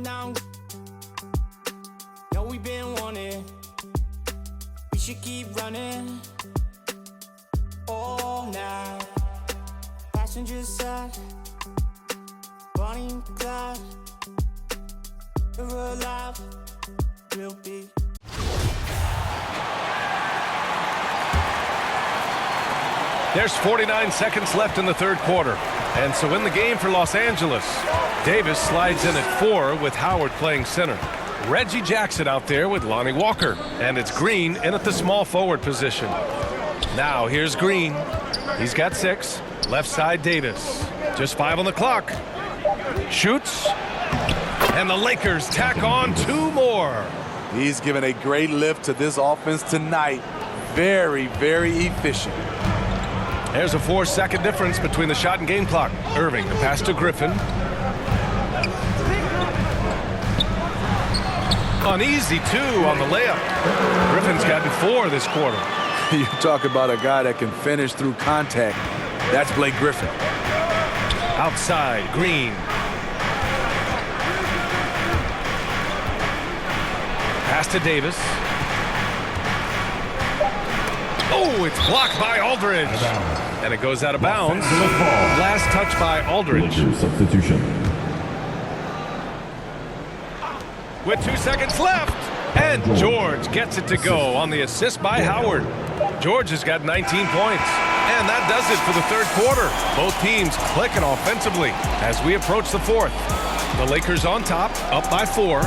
down. Know we've been wanting. We should keep running all night. Passenger side, Bonnie and Clyde. We're alive, we'll be. There's 49 seconds left in the third quarter. And so in the game for Los Angeles, Davis slides in at 4 with Howard playing center. Reggie Jackson out there with Lonnie Walker. And it's Green in at the small forward position. Now here's Green. He's got 6. Left side Davis. Just 5 on the clock. Shoots. And the Lakers tack on 2 more. He's given a great lift to this offense tonight. Very, very efficient. There's a 4-second difference between the shot and game clock. Irving, the pass to Griffin. Uneasy, 2 on the layup. Griffin's gotten 4 this quarter. You talk about a guy that can finish through contact. That's Blake Griffin. Outside, Green. Pass to Davis. Oh, it's blocked by Aldridge. And it goes out of bounds. Last touch by Aldridge. Substitution. With 2 seconds left. And George gets it to go on the assist by Howard. George has got 19 points. And that does it for the third quarter. Both teams clicking offensively as we approach the fourth. The Lakers on top, up by 4.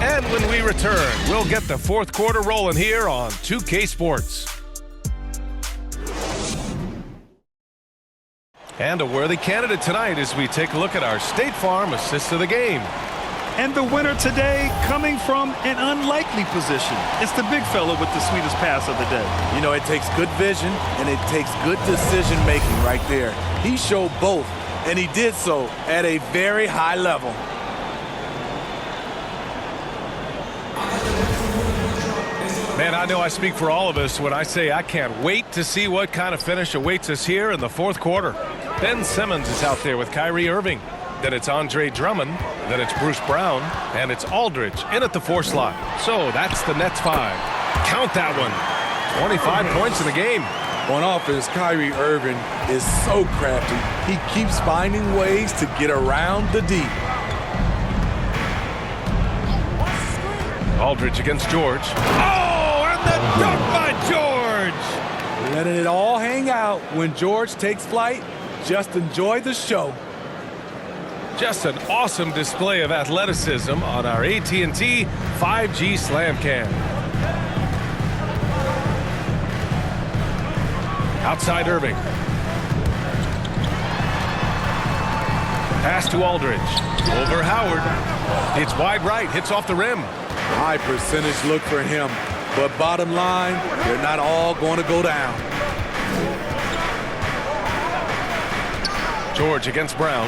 And when we return, we'll get the fourth quarter rolling here on 2K Sports. And a worthy candidate tonight as we take a look at our State Farm assist of the game. And the winner today coming from an unlikely position. It's the big fella with the sweetest pass of the day. You know, it takes good vision and it takes good decision making right there. He showed both, and he did so at a very high level. Man, I know I speak for all of us when I say I can't wait to see what kind of finish awaits us here in the fourth quarter. Ben Simmons is out there with Kyrie Irving. Then it's Andre Drummond. Then it's Bruce Brown. And it's Aldridge in at the 4 slot. So that's the Nets 5. Count that one. 25 points in the game. On offense, Kyrie Irving is so crafty. He keeps finding ways to get around the D. Aldridge against George. Oh, and the dunk by George! Letting it all hang out when George takes flight. Just enjoy the show. Just an awesome display of athleticism on our AT&T 5G Slam Cam. Outside Irving. Pass to Aldridge. Over Howard. It's wide right. Hits off the rim. High percentage look for him. But bottom line, they're not all going to go down. George against Brown.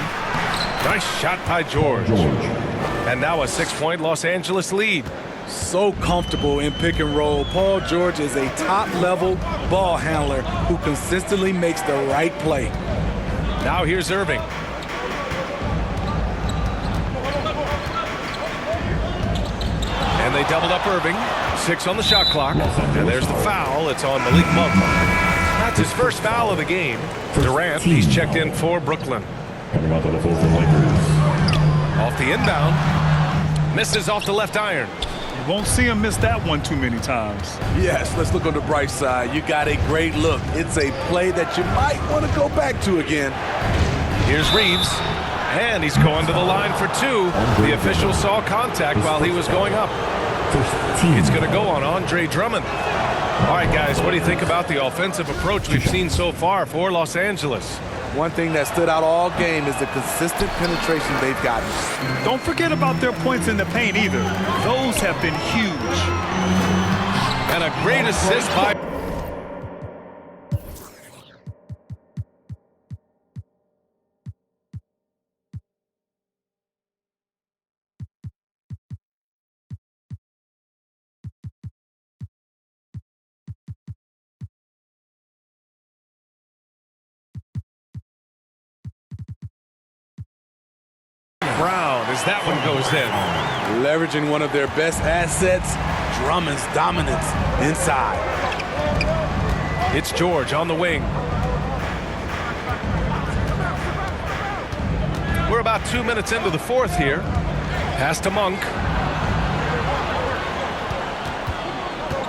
Nice shot by George. And now a 6-point Los Angeles lead. So comfortable in pick and roll. Paul George is a top-level ball handler who consistently makes the right play. Now here's Irving. And they doubled up Irving. 6 on the shot clock. And there's the foul. It's on Malik Monk. That's his first foul of the game. Durant, he's checked in for Brooklyn. Coming out of the fourth for Lakers. Off the inbound. Misses off the left iron. You won't see him miss that one too many times. Yes, let's look on the bright side. You got a great look. It's a play that you might want to go back to again. Here's Reeves. And he's going to the line for 2. The official saw contact while he was going up. It's going to go on Andre Drummond. All right, guys, what do you think about the offensive approach we've seen so far for Los Angeles? One thing that stood out all game is the consistent penetration they've gotten. Don't forget about their points in the paint either. Those have been huge. And a great assist by... Brown as that one goes in. Leveraging one of their best assets, Drummond's dominance inside. It's George on the wing. We're about 2 minutes into the fourth here. Pass to Monk.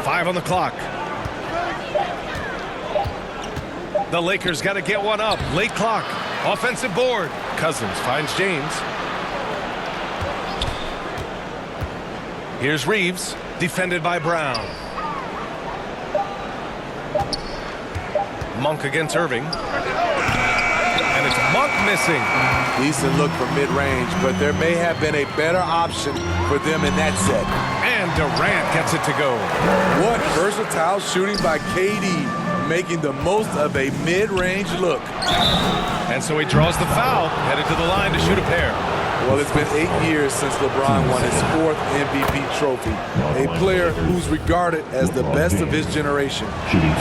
5 on the clock. The Lakers got to get one up. Late clock. Offensive board. Cousins finds James. Here's Reeves, defended by Brown. Monk against Irving. And it's Monk missing. Decent look for mid-range, but there may have been a better option for them in that set. And Durant gets it to go. What versatile shooting by KD, making the most of a mid-range look. And so he draws the foul, headed to the line to shoot a pair. Well, it's been 8 years since LeBron won his 4th MVP trophy. A player who's regarded as the best of his generation.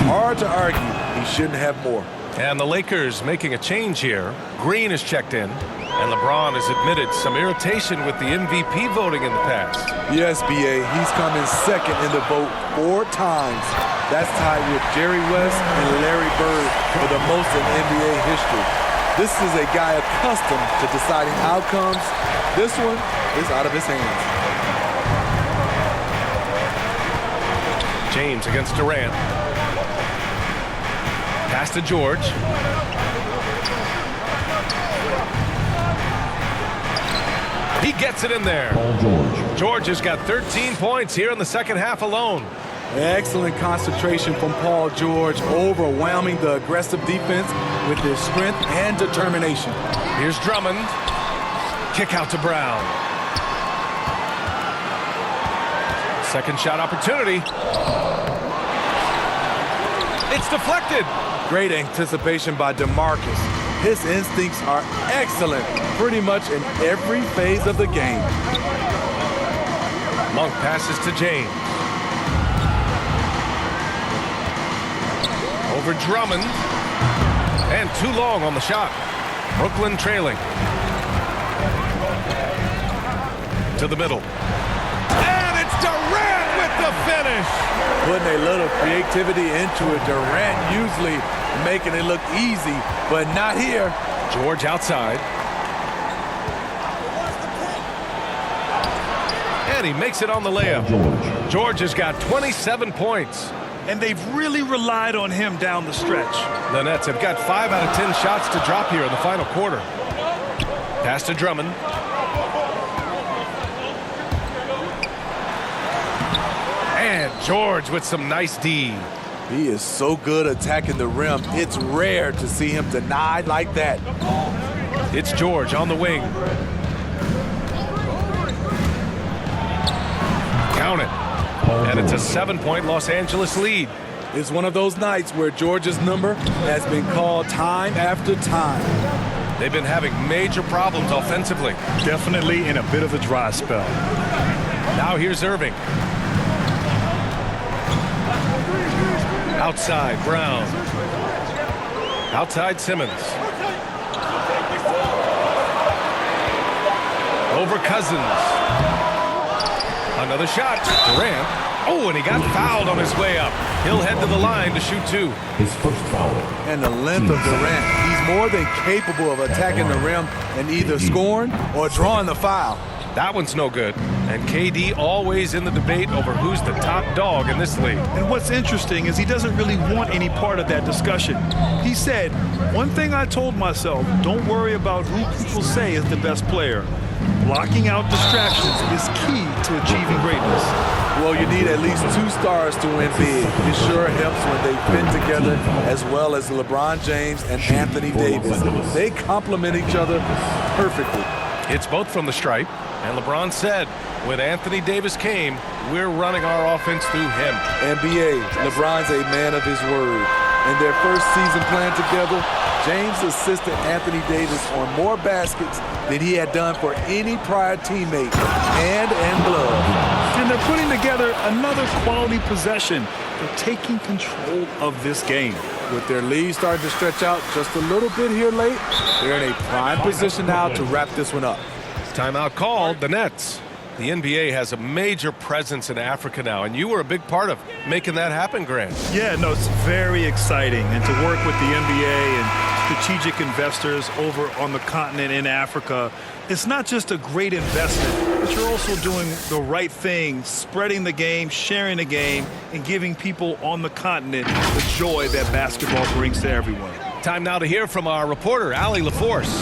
Hard to argue he shouldn't have more. And the Lakers making a change here. Green is checked in, and LeBron has admitted some irritation with the MVP voting in the past. Yes, B.A., he's come in second in the vote 4 times. That's tied with Jerry West and Larry Bird for the most in NBA history. This is a guy accustomed to deciding outcomes. This one is out of his hands. James against Durant. Pass to George. He gets it in there. Paul George. George has got 13 points here in the second half alone. Excellent concentration from Paul George, overwhelming the aggressive defense with his strength and determination. Here's Drummond. Kick out to Brown. Second shot opportunity. It's deflected. Great anticipation by DeMarcus. His instincts are excellent pretty much in every phase of the game. Monk passes to James. Over Drummond. And too long on the shot. Brooklyn trailing. To the middle. And it's Durant with the finish. Putting a little creativity into it. Durant usually making it look easy, but not here. George outside. And he makes it on the layup. George has got 27 points. And they've really relied on him down the stretch. The Nets have got 5 out of 10 shots to drop here in the final quarter. Pass to Drummond. And George with some nice D. He is so good attacking the rim. It's rare to see him denied like that. It's George on the wing. Count it. And it's a 7-point Los Angeles lead. It's one of those nights where George's number has been called time after time. They've been having major problems offensively. Definitely in a bit of a dry spell. Now here's Irving. Outside, Brown. Outside, Simmons. Over Cousins. Another shot. Durant. Oh, and he got fouled on his way up. He'll head to the line to shoot 2. His first foul. And the length of Durant, he's more than capable of attacking the rim and either scoring or drawing the foul. That one's no good. And KD always in the debate over who's the top dog in this league. And what's interesting is he doesn't really want any part of that discussion. He said, one thing I told myself, don't worry about who people say is the best player. Blocking out distractions is key to achieving greatness. Well, you need at least 2 stars to win big. It sure helps when they fit together, as well as LeBron James and Anthony Davis. They complement each other perfectly. It's both from the stripe. And LeBron said, when Anthony Davis came, we're running our offense through him. NBA, LeBron's a man of his word. In their first season playing together, James assisted Anthony Davis on more baskets than he had done for any prior teammate, hand and glove. And they're putting together another quality possession. They're taking control of this game. With their lead starting to stretch out just a little bit here late, they're in a prime position now to wrap this one up. Timeout called, the Nets. The NBA has a major presence in Africa now, and you were a big part of making that happen, Grant. Yeah, no, it's very exciting. And to work with the NBA and strategic investors over on the continent in Africa, it's not just a great investment, but you're also doing the right thing, spreading the game, sharing the game, and giving people on the continent the joy that basketball brings to everyone. Time now to hear from our reporter, Allie LaForce.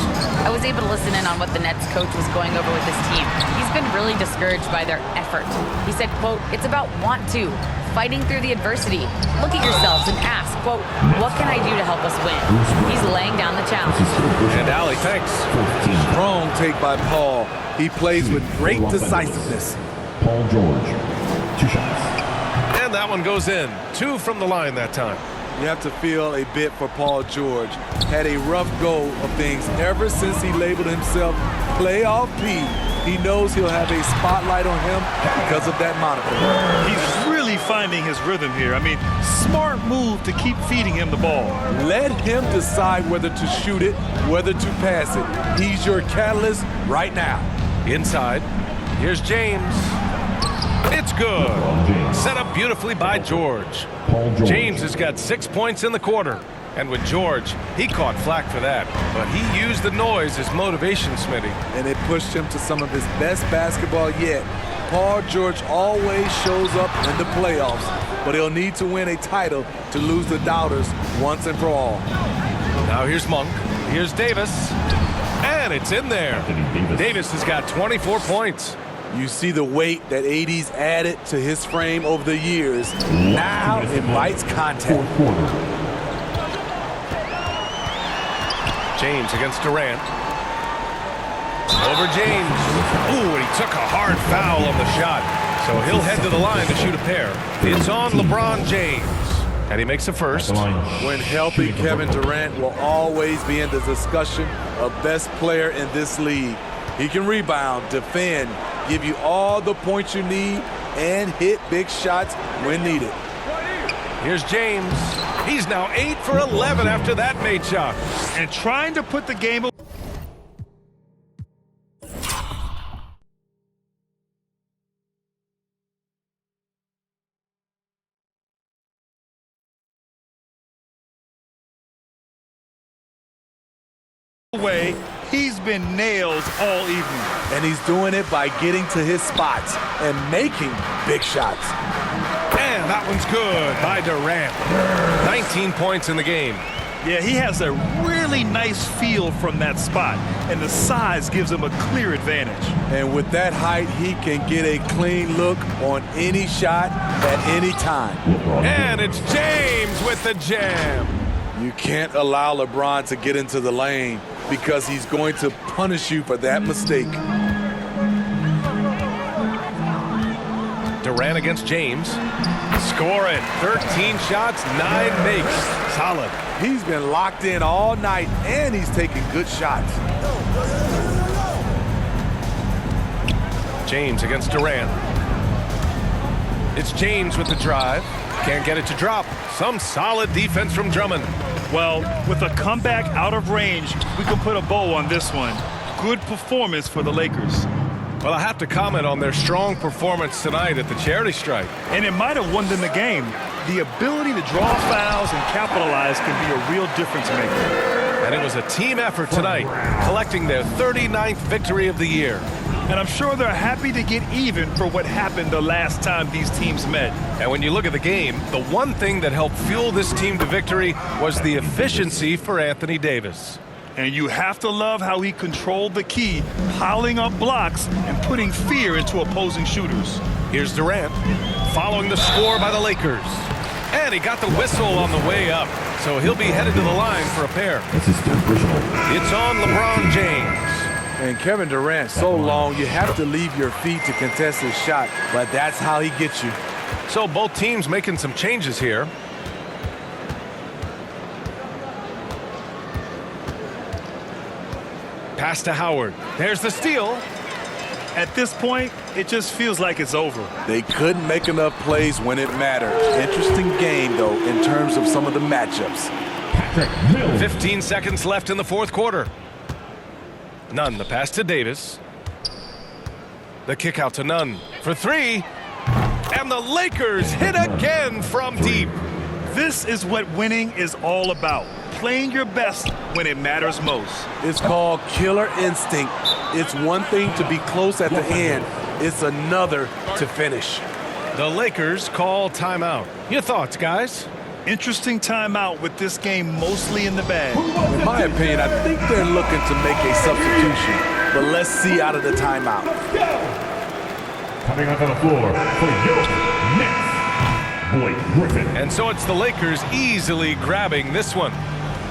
I was able to listen in on what the Nets coach was going over with his team. He's been really discouraged by their effort. He said, quote, "It's about want to, fighting through the adversity. Look at yourselves and ask, quote, what can I do to help us win?" He's laying down the challenge. And Allie, thanks. Strong take by Paul. He plays with great decisiveness. Paul George, 2 shots. And that one goes in. 2 from the line that time. You have to feel a bit for Paul George. Had a rough go of things ever since he labeled himself Playoff P. He knows he'll have a spotlight on him because of that moniker. He's really finding his rhythm here. I mean, smart move to keep feeding him the ball. Let him decide whether to shoot it, whether to pass it. He's your catalyst right now. Inside. Here's James. It's good. Set up beautifully by George. Paul George. James has got 6 points in the quarter. And with George, he caught flack for that. But he used the noise as motivation, Smitty. And it pushed him to some of his best basketball yet. Paul George always shows up in the playoffs, but he'll need to win a title to lose the doubters once and for all. Now here's Monk. Here's Davis. And it's in there. Davis has got 24 points. You see the weight that AD's added to his frame over the years. Now invites contact. James against Durant. Over James. Ooh, and he took a hard foul on the shot. So he'll head to the line to shoot a pair. It's on LeBron James. And he makes a first. When healthy, Kevin Durant will always be in the discussion of best player in this league. He can rebound, defend, give you all the points you need, and hit big shots when needed. Here's James. He's now 8 for 11 after that made shot. And trying to put the game away. He's been nails all evening. And he's doing it by getting to his spots and making big shots. And that one's good by Durant. 19 points in the game. Yeah, he has a really nice feel from that spot, and the size gives him a clear advantage. And with that height, he can get a clean look on any shot at any time. And it's James with the jam. You can't allow LeBron to get into the lane because he's going to punish you for that mistake. Durant against James. Scoring. 13 shots, 9 makes. Solid. He's been locked in all night, and he's taking good shots. James against Durant. It's James with the drive. Can't get it to drop. Some solid defense from Drummond. Well, with a comeback out of range, we can put a bow on this one. Good performance for the Lakers. Well, I have to comment on their strong performance tonight at the charity stripe. And it might have won them the game. The ability to draw fouls and capitalize can be a real difference maker. And it was a team effort tonight, collecting their 39th victory of the year. And I'm sure they're happy to get even for what happened the last time these teams met. And when you look at the game, the one thing that helped fuel this team to victory was the efficiency for Anthony Davis. And you have to love how he controlled the key, piling up blocks and putting fear into opposing shooters. Here's Durant, following the score by the Lakers. And he got the whistle on the way up, so he'll be headed to the line for a pair. This is third personal. It's on LeBron James. And Kevin Durant, so long, you have to leave your feet to contest his shot, but that's how he gets you. So both teams making some changes here. Pass to Howard. There's the steal. At this point, it just feels like it's over. They couldn't make enough plays when it mattered. Interesting game, though, in terms of some of the matchups. 15 seconds left in the fourth quarter. None. The pass to Davis. The kick out to Nunn for three. And the Lakers hit again from deep. This is what winning is all about. Playing your best when it matters most. It's called killer instinct. It's one thing to be close at the end. It's another to finish. The Lakers call timeout. Your thoughts, guys? Interesting timeout with this game mostly in the bag. In my opinion, I think they're looking to make a substitution. But let's see out of the timeout. Coming onto the floor for your Knicks, Blake Griffin. And so it's the Lakers easily grabbing this one.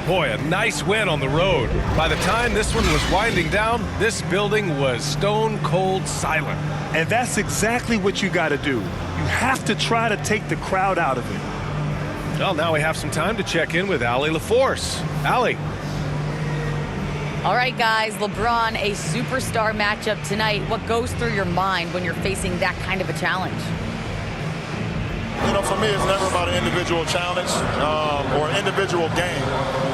Boy, a nice win on the road. By the time this one was winding down, this building was stone cold silent. And that's exactly what you got to do. You have to try to take the crowd out of it. Well, now we have some time to check in with Allie LaForce. Allie. All right, guys, LeBron, a superstar matchup tonight. What goes through your mind when you're facing that kind of a challenge? You know, for me, it's never about an individual challenge or an individual game.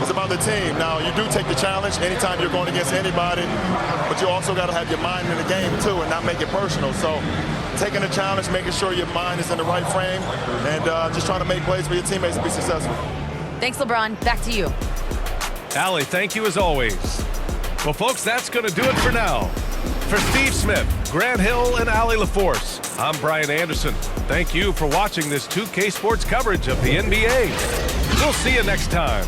It's about the team. Now, you do take the challenge anytime you're going against anybody, but you also got to have your mind in the game, too, and not make it personal. So taking the challenge, making sure your mind is in the right frame, and just trying to make plays for your teammates to be successful. Thanks, LeBron. Back to you. Allie, thank you as always. Well, folks, that's going to do it for now. For Steve Smith, Grant Hill, and Allie LaForce, I'm Brian Anderson. Thank you for watching this 2K Sports coverage of the NBA. We'll see you next time.